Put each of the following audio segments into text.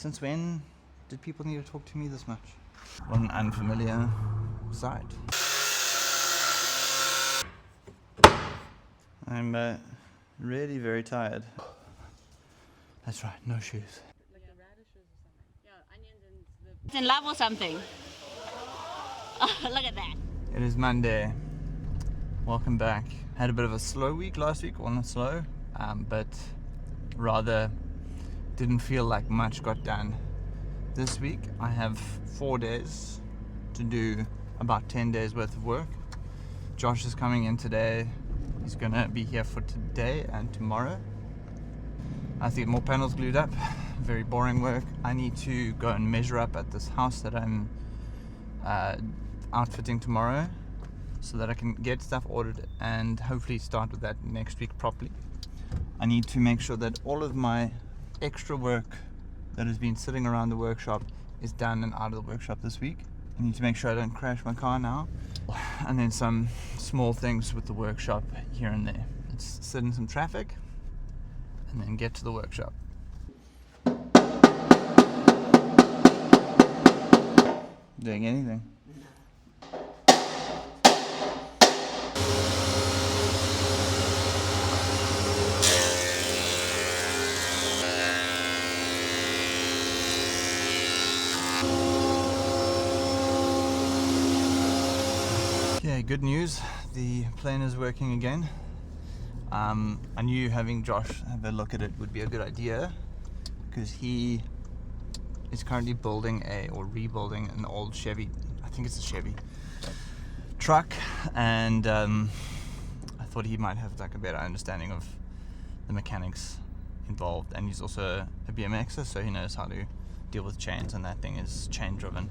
Since when did people need to talk to me this much? What an unfamiliar sight. I'm really very tired. That's right, no shoes. Like the radishes or something. Yeah, onions and the... in love or something. Look at that. It is Monday. Welcome back. Had a bit of a slow week last week. Well, not slow, but rather didn't feel like much got done. This week I have 4 days to do about 10 days worth of work. Josh is coming in today. He's gonna be here for today and tomorrow. I have to get more panels glued up. Very boring work. I need to go and measure up at this house that I'm outfitting tomorrow, so that I can get stuff ordered and hopefully start with that next week properly. I need to make sure that all of my extra work that has been sitting around the workshop is done and out of the workshop this week. I need to make sure I don't crash my car now. And then some small things with the workshop here and there. Let's sit in some traffic and then get to the workshop. Doing anything. Okay, good news. The plane is working again. I knew having Josh have a look at it would be a good idea because he is currently building or rebuilding an old Chevy, I think it's a Chevy truck, and I thought he might have like a better understanding of the mechanics involved, and he's also a BMXer, so he knows how to deal with chains, and that thing is chain driven.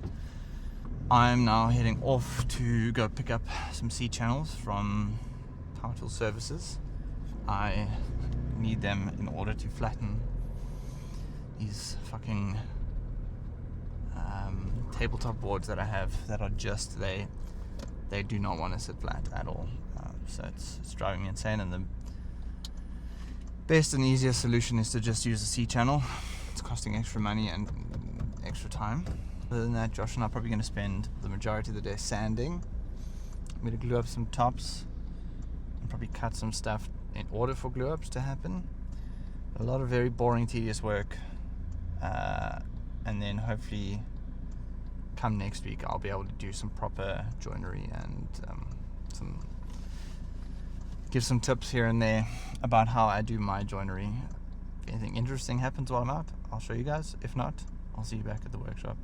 I'm now heading off to go pick up some C-channels from Power Tool Services. I need them in order to flatten these fucking tabletop boards that I have that are just, they do not want to sit flat at all. So it's driving me insane, and the best and easiest solution is to just use a C-channel. It's costing extra money and extra time. Other than that, Josh and I are probably going to spend the majority of the day sanding. I'm going to glue up some tops and probably cut some stuff in order for glue ups to happen. A lot of very boring, tedious work, and then hopefully come next week I'll be able to do some proper joinery and give some tips here and there about how I do my joinery. If anything interesting happens while I'm out, I'll show you guys. If not, I'll see you back at the workshop.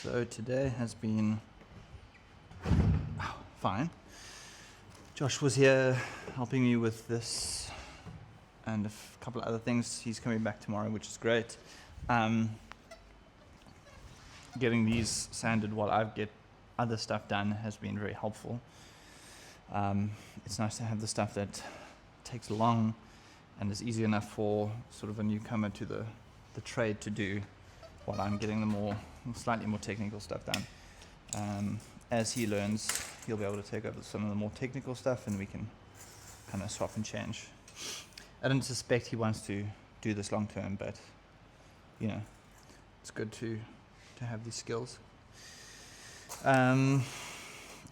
So today has been fine. Josh was here helping me with this and a couple of other things. He's coming back tomorrow, which is great. Getting these sanded while I get other stuff done has been very helpful. It's nice to have the stuff that takes long and is easy enough for sort of a newcomer to the trade to do, while I'm getting the slightly more technical stuff done. As he learns, he'll be able to take over some of the more technical stuff, and we can kind of swap and change. I don't suspect he wants to do this long term, but you know, it's good to have these skills. I'm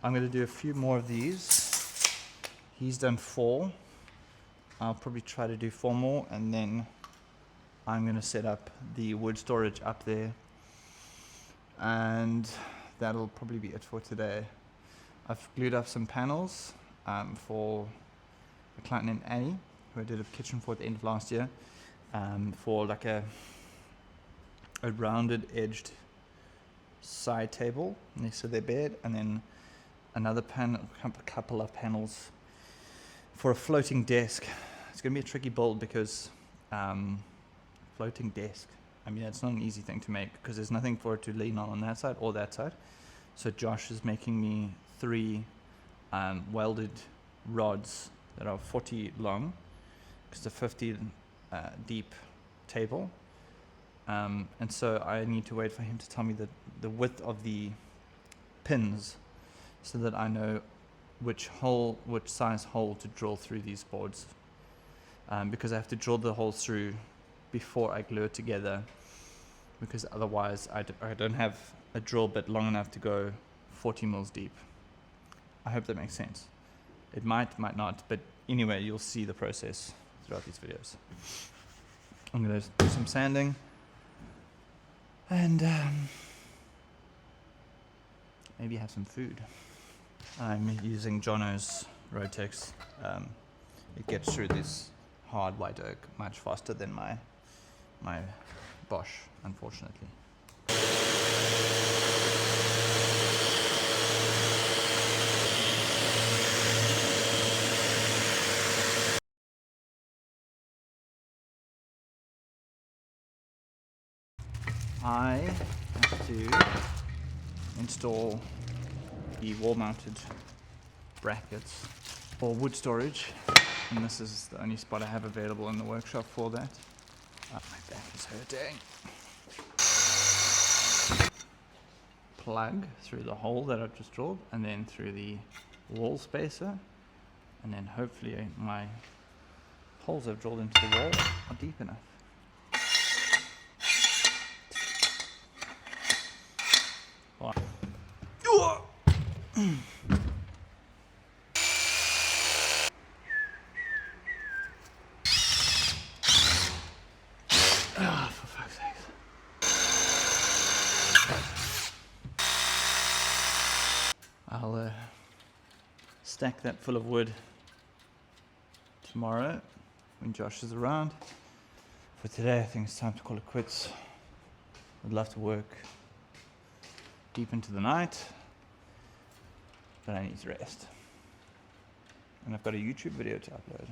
going to do a few more of these. He's done 4. I'll probably try to do 4 more, and then I'm going to set up the wood storage up there, and that'll probably be it for today. I've glued up some panels for a client named Annie, who I did a kitchen for at the end of last year, for like a rounded edged side table next to their bed, and then another couple of panels for a floating desk. It's going to be a tricky build because floating desk, I mean, it's not an easy thing to make because there's nothing for it to lean on that side or that side. So Josh is making me 3 welded rods that are 40 long, because it's a 50 deep table. And so I need to wait for him to tell me the width of the pins so that I know which size hole to drill through these boards. Because I have to drill the holes through before I glue it together, because otherwise I don't have a drill bit long enough to go 40 mils deep. I hope that makes sense. It might not, but anyway, you'll see the process throughout these videos. I'm going to do some sanding, and maybe have some food. I'm using Jono's Rotex. It gets through this hard white oak much faster than my Bosch, unfortunately. I have to install the wall-mounted brackets for wood storage, and this is the only spot I have available in the workshop for that. My back is hurting. Plug through the hole that I've just drilled, and then through the wall spacer, and then hopefully my holes I've drilled into the wall are deep enough. For fuck's sake. I'll stack that full of wood tomorrow when Josh is around. For today, I think it's time to call it quits. I'd love to work deep into the night, but I need to rest. And I've got a YouTube video to upload.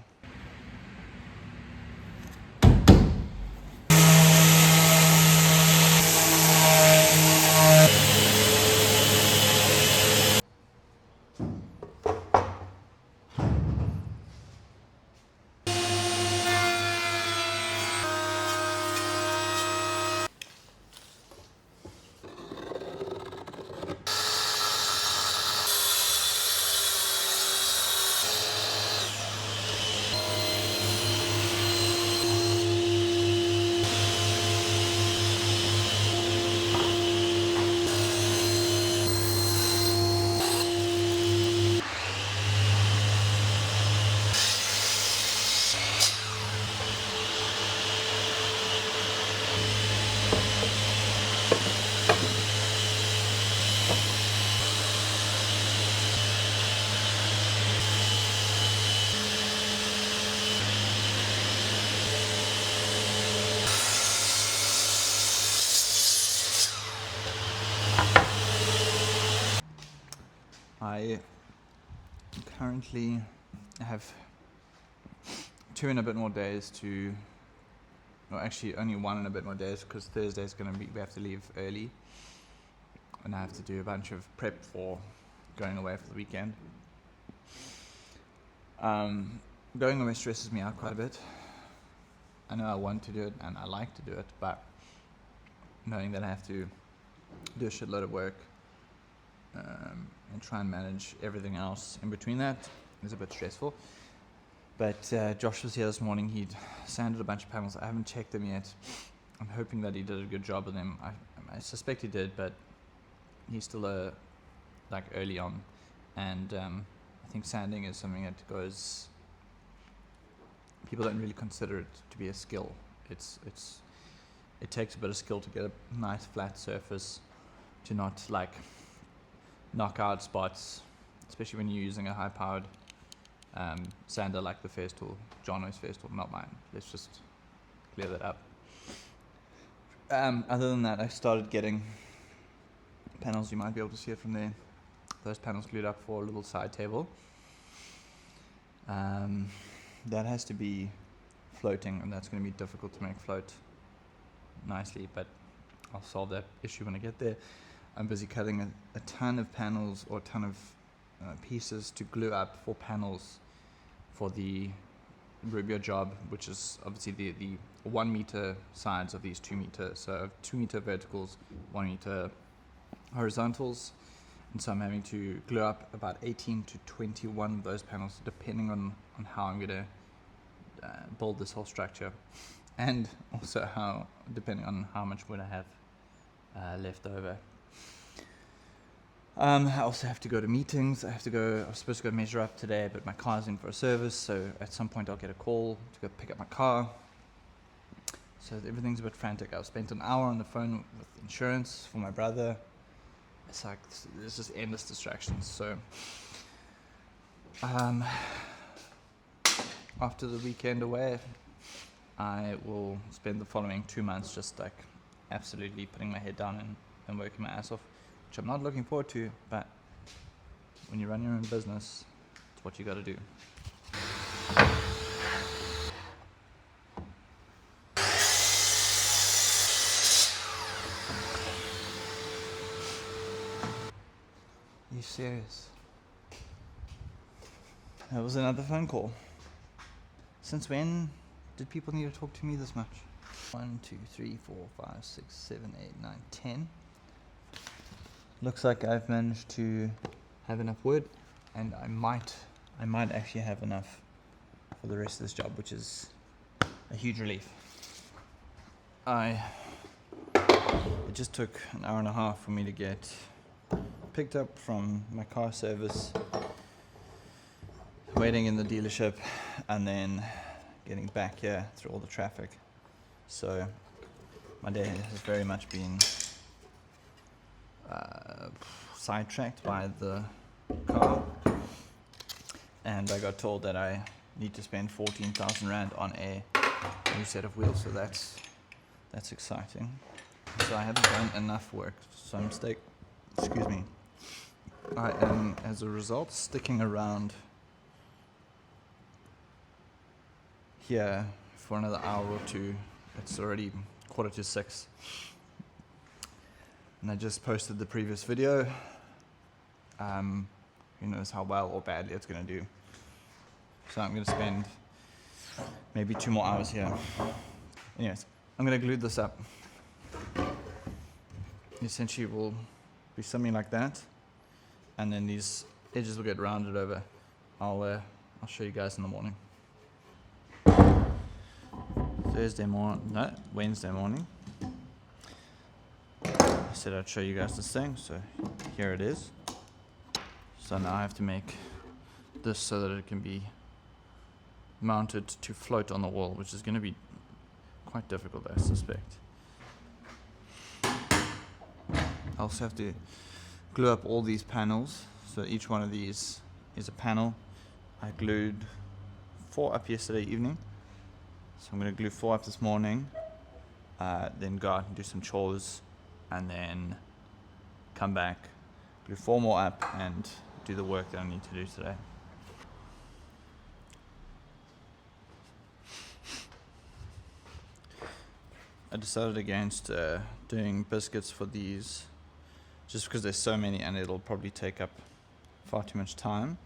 I currently have 2 and a bit more days to, no, actually only 1 and a bit more days, because Thursday's going to be, we have to leave early, and I have to do a bunch of prep for going away for the weekend. Going away stresses me out quite a bit. I know I want to do it and I like to do it, but knowing that I have to do a shitload of work and try and manage everything else in between that is a bit stressful. But Josh was here this morning. He'd sanded a bunch of panels. I haven't checked them yet. I'm hoping that he did a good job of them. I suspect he did, but he's still like early on, and I think sanding is something that goes. People don't really consider it to be a skill. It takes a bit of skill to get a nice flat surface, to not like knock out spots, especially when you're using a high-powered sander like the Festool, Jono's Festool, not mine. Let's just clear that up. Other than that, I started getting panels. You might be able to see it from there. Those panels glued up for a little side table. That has to be floating, and that's going to be difficult to make float nicely, but I'll solve that issue when I get there. I'm busy cutting a ton of panels, or a ton of pieces to glue up for panels for the Rubio job, which is obviously the 1 meter sides of these 2 meters. So 2 meter verticals, 1 meter horizontals. And so I'm having to glue up about 18 to 21 of those panels, depending on how I'm going to build this whole structure, and also depending on how much wood I have left over. I also have to go to meetings. I was supposed to go measure up today, but my car's in for a service, so at some point I'll get a call to go pick up my car. So everything's a bit frantic. I've spent an hour on the phone with insurance for my brother. It's like, there's just endless distractions. So after the weekend away, I will spend the following 2 months just like absolutely putting my head down and working my ass off, which I'm not looking forward to, but when you run your own business, it's what you got to do. Are you serious? That was another phone call. Since when did people need to talk to me this much? 1, 2, 3, 4, 5, 6, 7, 8, 9, 10. Looks like I've managed to have enough wood, and I might actually have enough for the rest of this job, which is a huge relief. It just took an hour and a half for me to get picked up from my car service, waiting in the dealership, and then getting back here through all the traffic. So my day has very much been sidetracked by the car, and I got told that I need to spend 14,000 Rand on a new set of wheels, so that's exciting. So I haven't done enough work, so I am, as a result, sticking around here for another hour or two. It's already 5:45, and I just posted the previous video. Who knows how well or badly it's going to do. So I'm going to spend maybe 2 more hours here. Anyways, I'm going to glue this up. Essentially it will be something like that, and then these edges will get rounded over. I'll show you guys in the morning. Wednesday morning. I said I'd show you guys this thing, so here it is. So now I have to make this so that it can be mounted to float on the wall, which is going to be quite difficult, I suspect. I also have to glue up all these panels, so each one of these is a panel. I glued 4 up yesterday evening, so I'm going to glue 4 up this morning, then go out and do some chores, and then come back, glue 4 more up, and do the work that I need to do today. I decided against doing biscuits for these, just because there's so many and it'll probably take up far too much time,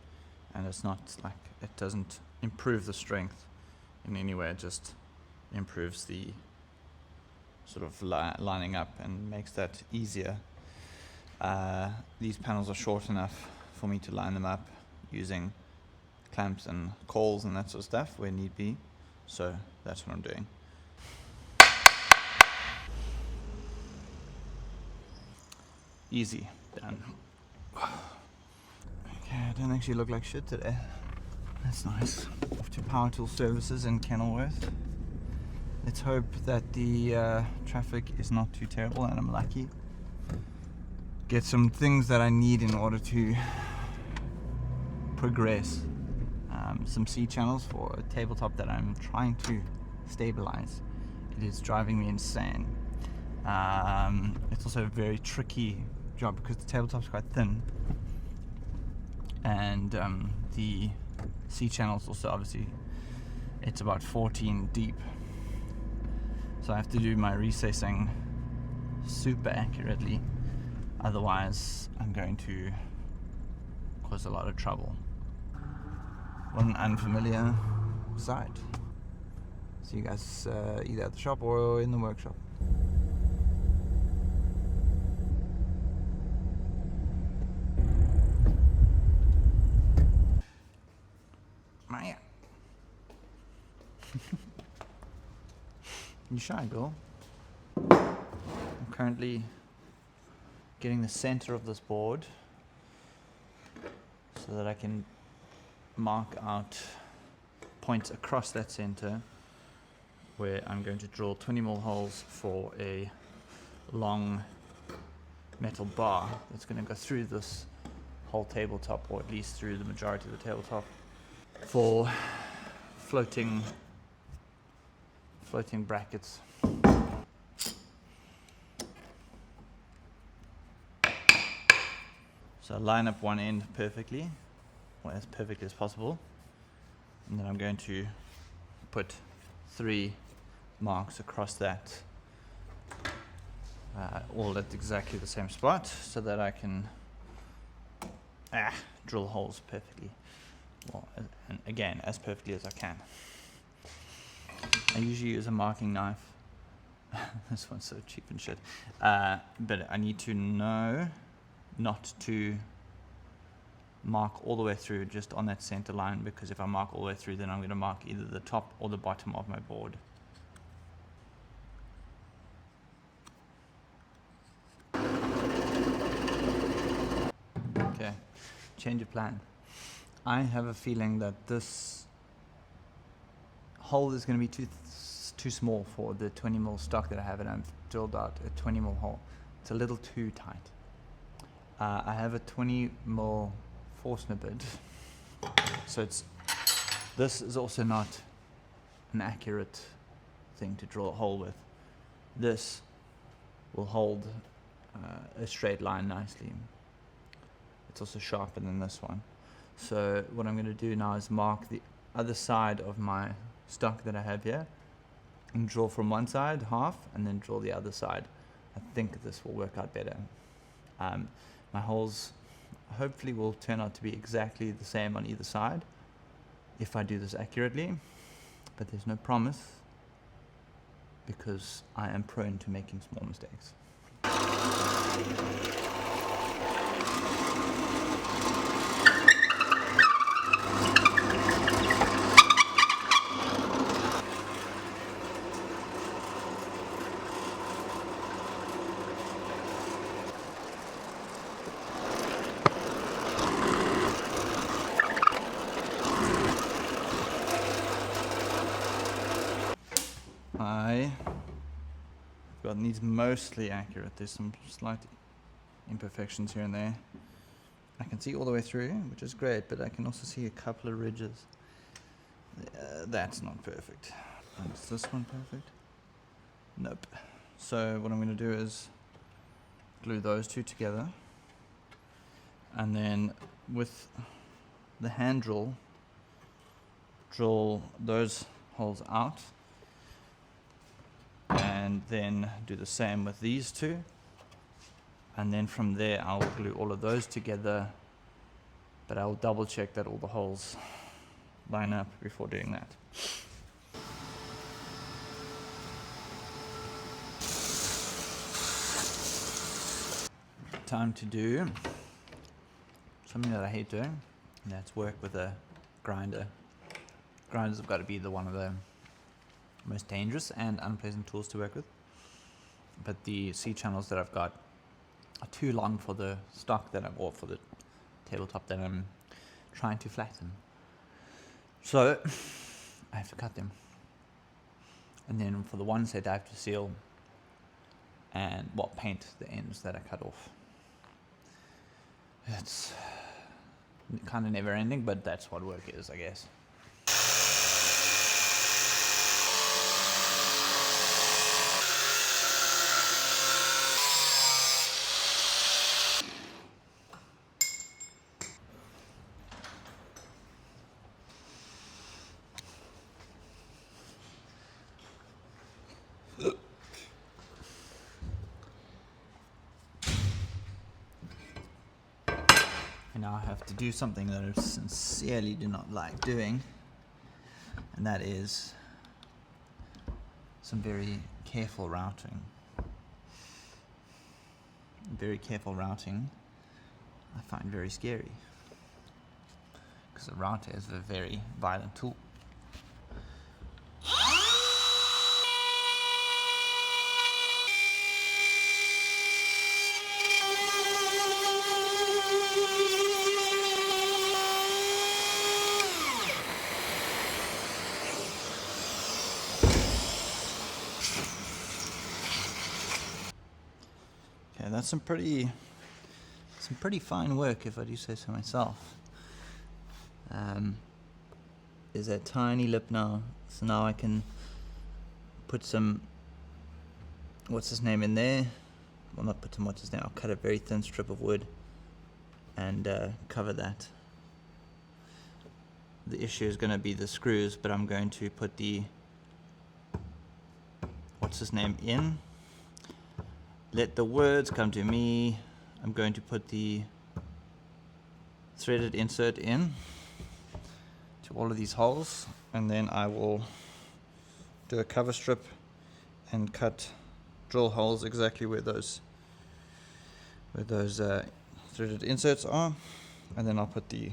and it's not like, it doesn't improve the strength in any way, it just improves the sort of lining up and makes that easier. These panels are short enough for me to line them up using clamps and cauls and that sort of stuff where need be, so that's what I'm doing. Easy, done. Okay, I don't actually look like shit today. That's nice. Off to Power Tool Services in Kenilworth. Let's hope that the traffic is not too terrible and I'm lucky. get some things that I need in order to progress. Some C channels for a tabletop that I'm trying to stabilize. It is driving me insane. It's also a very tricky job because the tabletop's quite thin, and the C channels also, obviously it's about 14 deep, so I have to do my recessing super accurately, otherwise I'm going to cause a lot of trouble. What an unfamiliar sight. See you guys either at the shop or in the workshop. Maya. You shy, girl? I'm currently getting the center of this board so that I can mark out points across that center where I'm going to drill 20mm holes for a long metal bar that's going to go through this whole tabletop, or at least through the majority of the tabletop, for floating brackets. So I line up one end perfectly, or as perfectly as possible, and then I'm going to put 3 marks across that, all at exactly the same spot, so that I can drill holes perfectly, well, and again, as perfectly as I can. I usually use a marking knife. This one's so cheap and shit, but I need to know not to mark all the way through, just on that center line, because if I mark all the way through, then I'm going to mark either the top or the bottom of my board. Okay, change of plan. I have a feeling that this hole is going to be too small for the 20mm stock that I have, and I've drilled out a 20mm hole. It's a little too tight. I have a 20mm Forstner bit, so this is also not an accurate thing to drill a hole with. This will hold a straight line nicely. It's also sharper than this one. So what I'm going to do now is mark the other side of my stock that I have here, and draw from one side half, and then draw the other side. I think this will work out better. My holes hopefully will turn out to be exactly the same on either side if I do this accurately, but there's no promise, because I am prone to making small mistakes. I've gotten these mostly accurate. There's some slight imperfections here and there. I can see all the way through, which is great, but I can also see a couple of ridges. That's not perfect. And is this one perfect? Nope. So what I'm going to do is glue those two together, and then with the hand drill those holes out, and then do the same with these two, and then from there I'll glue all of those together, but I'll double check that all the holes line up before doing that. Time to do something that I hate doing, and that's work with a grinder. Grinders have got to be one of the most dangerous and unpleasant tools to work with, but the C channels that I've got are too long for the stock or for the tabletop that I'm trying to flatten, so I have to cut them, and then for the ones that I have to seal and paint the ends that I cut off. It's kind of never ending, but that's what work is, I guess. And now I have to do something that I sincerely do not like doing, and that is some very careful routing. Very careful routing I find very scary, because a router is a very violent tool. Okay, that's some pretty fine work, if I do say so myself. There's that tiny lip now, so now I can put some what's his name in there. Well, not put some what's his name. I'll cut a very thin strip of wood and cover that. The issue is going to be the screws, but I'm going to put the what's his name in. Let the words come to me. I'm going to put the threaded insert in to all of these holes, and then I will do a cover strip and drill holes exactly where those threaded inserts are, and then I'll put the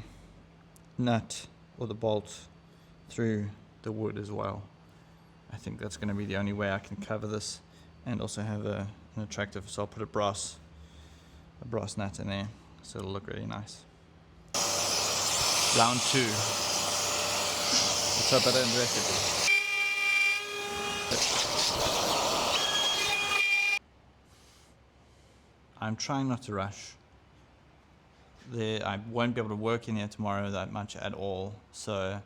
nut or the bolt through the wood as well. I think that's going to be the only way I can cover this and also have an attractive, so I'll put a brass nut in there, so it'll look really nice. Round 2. Let's hope I don't wreck it. I'm trying not to rush. I won't be able to work in here tomorrow that much at all, so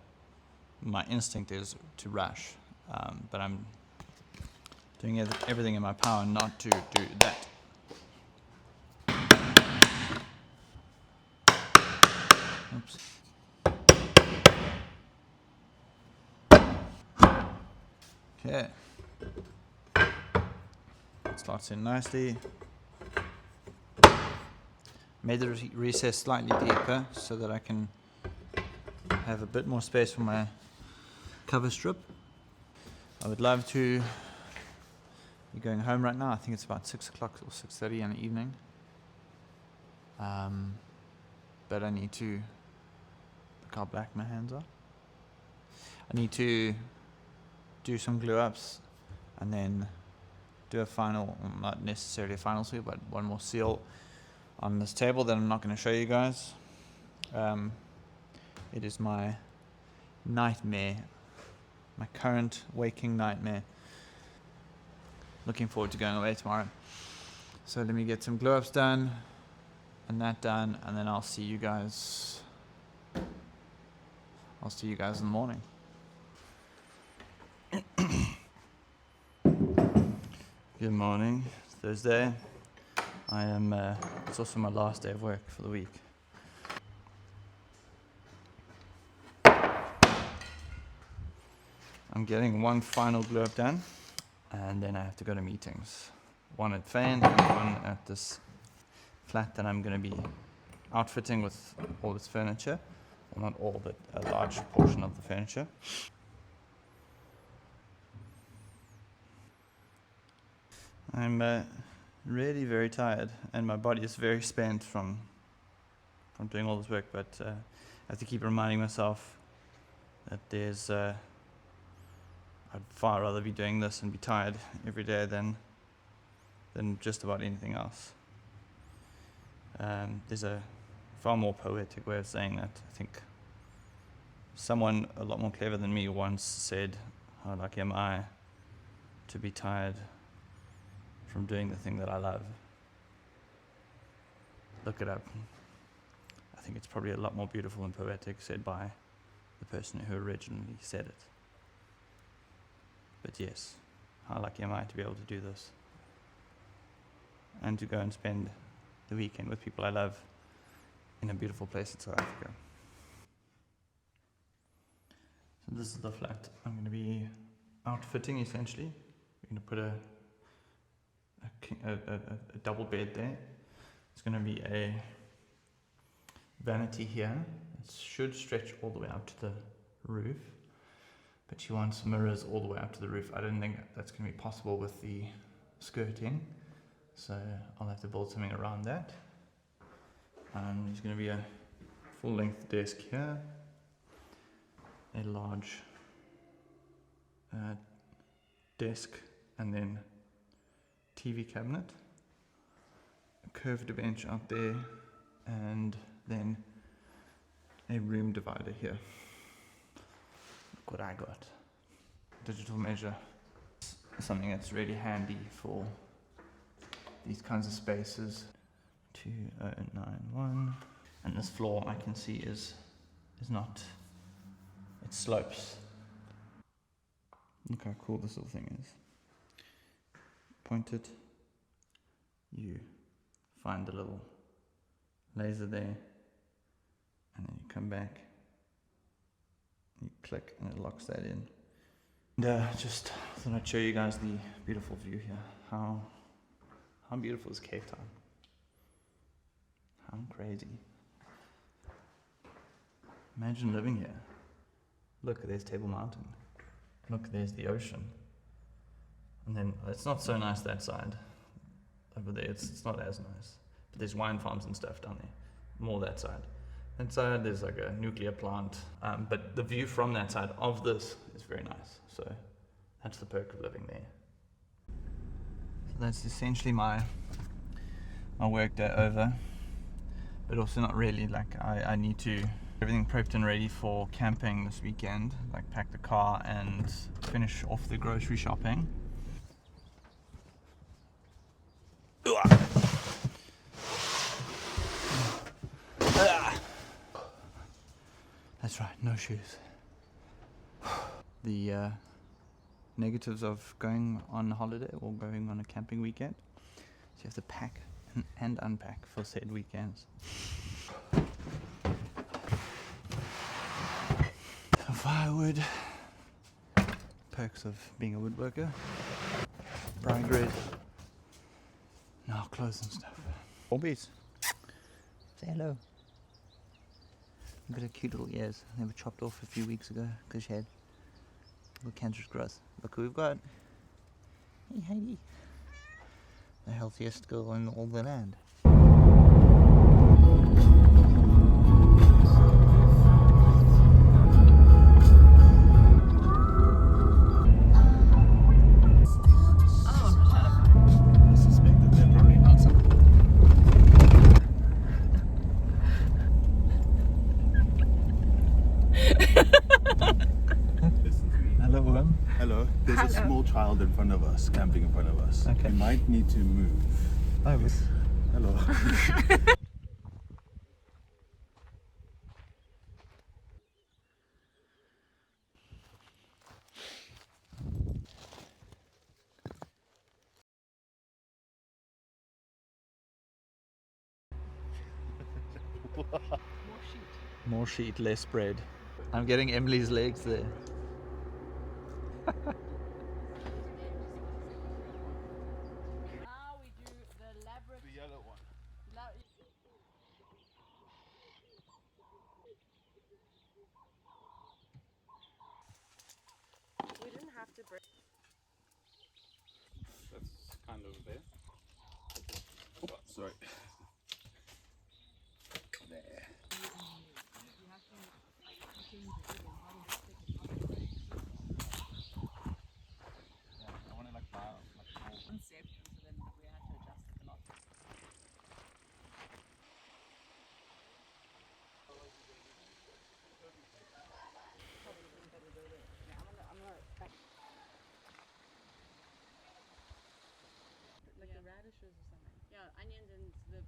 my instinct is to rush. But I'm doing everything in my power not to do that. Oops. Okay. It slots in nicely. Made the recess slightly deeper so that I can have a bit more space for my cover strip. I would love to be going home right now. I think it's about 6 o'clock or 6:30 in the evening. But I need to look how black my hands are. I need to do some glue ups and then do a final, not necessarily a final seal, but one more seal on this table that I'm not going to show you guys. It is my nightmare, my current waking nightmare. Looking forward to going away tomorrow. So let me get some glue ups done and that done, and then I'll see you guys in the morning. Good morning. It's Thursday. It's also my last day of work for the week. I'm getting one final glue up done, and then I have to go to meetings. One at Fain and one at this flat that I'm going to be outfitting with all this furniture. Well, not all, but a large portion of the furniture. I'm really very tired, and my body is very spent from doing all this work, but I have to keep reminding myself that I'd far rather be doing this and be tired every day than just about anything else. There's a far more poetic way of saying that. I think someone a lot more clever than me once said, "How lucky am I to be tired from doing the thing that I love." Look it up. think it's probably a lot more beautiful and poetic said by the person who originally said it. But yes, how lucky am I to be able to do this and to go and spend the weekend with people I love in a beautiful place in South Africa. So this is the flat I'm going to be outfitting essentially. We're going to put a double bed there. It's going to be a vanity here. It should stretch all the way up to the roof, but she wants mirrors all the way up to the roof. I don't think that's going to be possible with the skirting, so I'll have to build something around that. There's going to be a full-length desk here, a large desk, and then TV cabinet, a curved bench out there, and then a room divider here. Look what I got. Digital measure. Something that's really handy for these kinds of spaces. 2091. And this floor I can see is not, it slopes. Look how cool this little thing is. Point it, you find the little laser there, and then you come back, you click, and it locks that in. And just thought I'd show you guys the beautiful view here. How beautiful is Cape Town? How crazy. Imagine living here. Look, there's Table Mountain. Look, there's the ocean. And then it's not so nice that side. Over there, it's not as nice. But there's wine farms and stuff down there. More that side. That side, there's like a nuclear plant. But the view from that side of this is very nice. So that's the perk of living there. So that's essentially my work day over. But also not really, like I need to everything prepped and ready for camping this weekend, like pack the car and finish off the grocery shopping. That's right, no shoes. The negatives of going on holiday or going on a camping weekend. So you have to pack and unpack for said weekends. Firewood. Perks of being a woodworker. Briar grid. Now clothes and stuff. Hobbies. Say hello. Look at her cute little ears. They were chopped off a few weeks ago because she had little cancerous growth. Look who we've got. Hey Heidi. The healthiest girl in all the land. Hello, there's a small child in front of us, camping in front of us. Okay. We might need to move. Oh, Yes. Hello. More sheet, less spread. I'm getting Emily's legs there. Now we do the elaborate. The yellow one. We didn't have to break. That's kind of there. Oh, sorry. There. You have to change it again. How does it stick? Yeah, I want to like buy like Concept, and so then we had to adjust the knot. Like the radishes or something. Yeah, onions and the.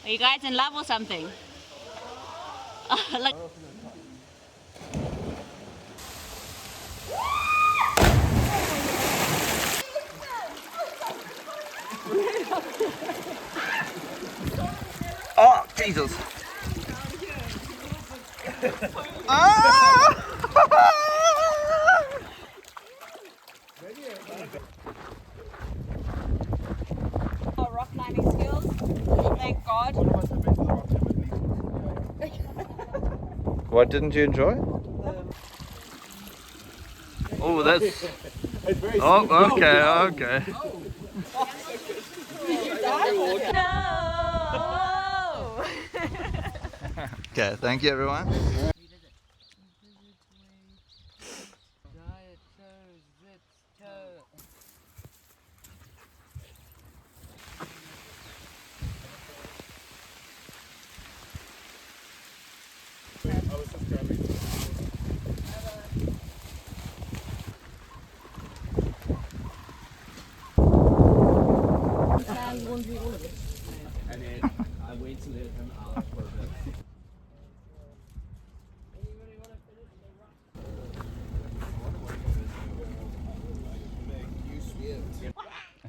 Are you guys in love or something? Look. Oh, Jesus. Ah! Our rock climbing skills. Thank God. What didn't you enjoy? Oh, that's... Oh, okay, okay. No! Okay, thank you everyone. I was just grabbing. And then I wait to let him out for a bit.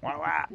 Wow, wow.